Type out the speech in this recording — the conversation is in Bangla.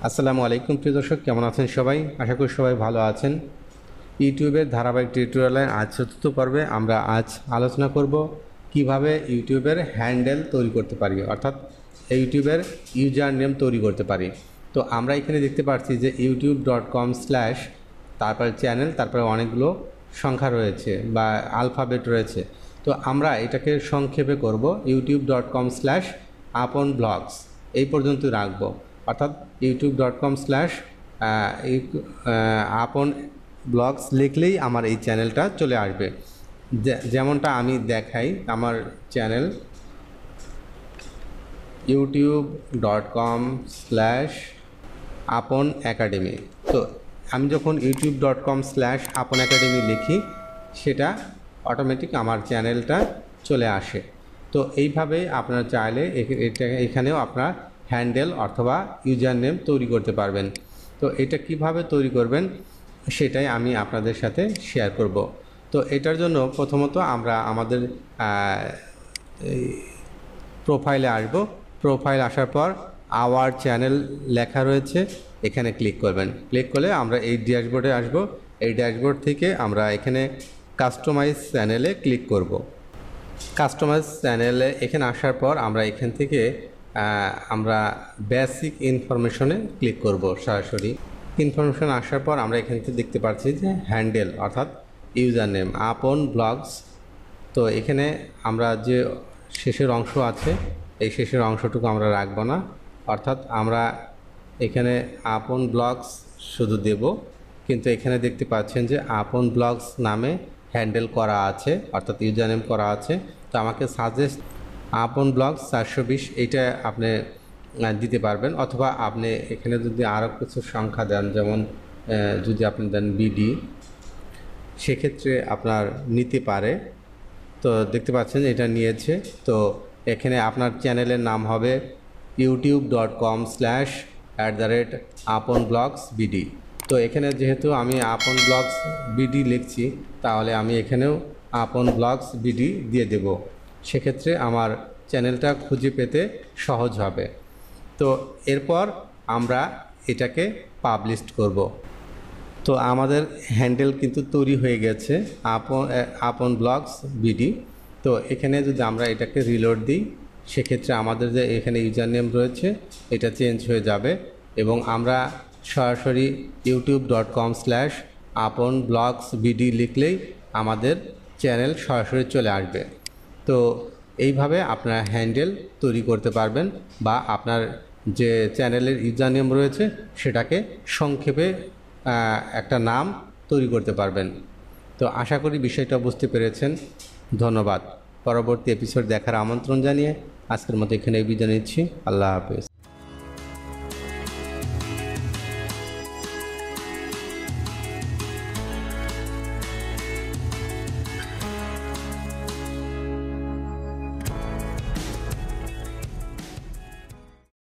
আসসালামু আলাইকুম প্রিয় দর্শক, কেমন আছেন সবাই? আশা করি সবাই ভালো আছেন। ইউটিউবের ধারাবাহিক টিউটোরিয়ালের আজ চতুর্থ পর্বে আমরা আজ আলোচনা করব কিভাবে ইউটিউবের হ্যান্ডেল তৈরি করতে পারি, অর্থাৎ ইউটিউবের ইউজার নেম তৈরি করতে পারি। তো আমরা এখানে দেখতে পাচ্ছি যে youtube.com/ তারপরে চ্যানেল, তারপরে অনেকগুলো সংখ্যা রয়েছে বা আলফাবেট রয়েছে। তো আমরা এটাকে সংক্ষেপে করব youtube.com/apon_blogs এই পর্যন্ত রাখবো, অর্থাৎ youtube.com/apon_blogs লিখলেই আমার এই চ্যানেলটা চলে আসবে। যেমনটা আমি দেখাই, আমার চ্যানেল youtube.com/apon_academy। তো আমি যখন youtube.com/apon_academy লিখি, সেটা অটোমেটিক আমার চ্যানেলটা চলে আসে। তো এইভাবে আপনারা চাইলে এখানেও আপনার হ্যান্ডেল অথবা ইউজার নেম তৈরি করতে পারবেন। তো এটা কিভাবে তৈরি করবেন সেটাই আমি আপনাদের সাথে শেয়ার করব। তো এটার জন্য প্রথমত আমরা আমাদের প্রোফাইলে আসব। প্রোফাইল আসার পর আওয়ার চ্যানেল লেখা রয়েছে, এখানে ক্লিক করবেন। ক্লিক করলে আমরা এই ড্যাশবোর্ডে আসব। এই ড্যাশবোর্ড থেকে আমরা এখানে কাস্টমাইজ চ্যানেলে ক্লিক করব। কাস্টমাইজ চ্যানেলে এখানে আসার পর আমরা এখান থেকে আমরা বেসিক ইনফরমেশনে ক্লিক করব। সরাসরি ইনফরমেশন আসার পর আমরা এখান থেকে দেখতে পাচ্ছি যে হ্যান্ডেল অর্থাৎ ইউজার নেম আপন ব্লগস। তো এখানে আমরা যে শেষের অংশ আছে, এই শেষের অংশটুকু আমরা রাখব না, অর্থাৎ আমরা এখানে আপন ব্লগস শুধু দেব। কিন্তু এখানে দেখতে পাচ্ছেন যে আপন ব্লগস নামে হ্যান্ডেল করা আছে, অর্থাৎ ইউজার নেম করা আছে। তো আমাকে সাজেস্ট আপন ব্লগস 420 এইটা আপনি দিতে পারবেন, অথবা আপনি এখানে যদি আরও কিছু সংখ্যা দেন, যেমন যদি আপনি দেন বিডি, সেক্ষেত্রে আপনার নিতে পারে। তো দেখতে পাচ্ছেন এটা নিয়েছে। তো এখানে আপনার চ্যানেলের নাম হবে youtube.com/apon_blogs_bd। তো এখানে যেহেতু আমি আপন ব্লগস বিডি লিখছি, তাহলে আমি এখানেও আপন ব্লগস বিডি দিয়ে দেব। সেক্ষেত্রে আমার চ্যানেলটা খুঁজে পেতে সহজ হবে। তো এরপর আমরা এটাকে পাবলিশ করব। তো আমাদের হ্যান্ডেল কিন্তু তৈরি হয়ে গেছে, আপন ব্লগস বিডি। তো এখানে যদি আমরা এটাকে রিলোড দিই, সেক্ষেত্রে আমাদের যে এখানে ইউজার নেম রয়েছে এটা চেঞ্জ হয়ে যাবে এবং আমরা সরাসরি youtube.com/apon_blogs_bd লিখলেই আমাদের চ্যানেল সরাসরি চলে আসবে। তো এইভাবে আপনারা হ্যান্ডেল তৈরি করতে পারবেন বা আপনার যে চ্যানেলের ইউজার নেম রয়েছে সেটাকে সংক্ষেপে একটা নাম তৈরি করতে পারবেন। তো আশা করি বিষয়টা বুঝতে পেরেছেন। ধন্যবাদ। পরবর্তী এপিসোড দেখার আমন্ত্রণ জানিয়ে আজকের মতো এখানে বিদায় নিচ্ছি। আল্লাহ হাফেজ।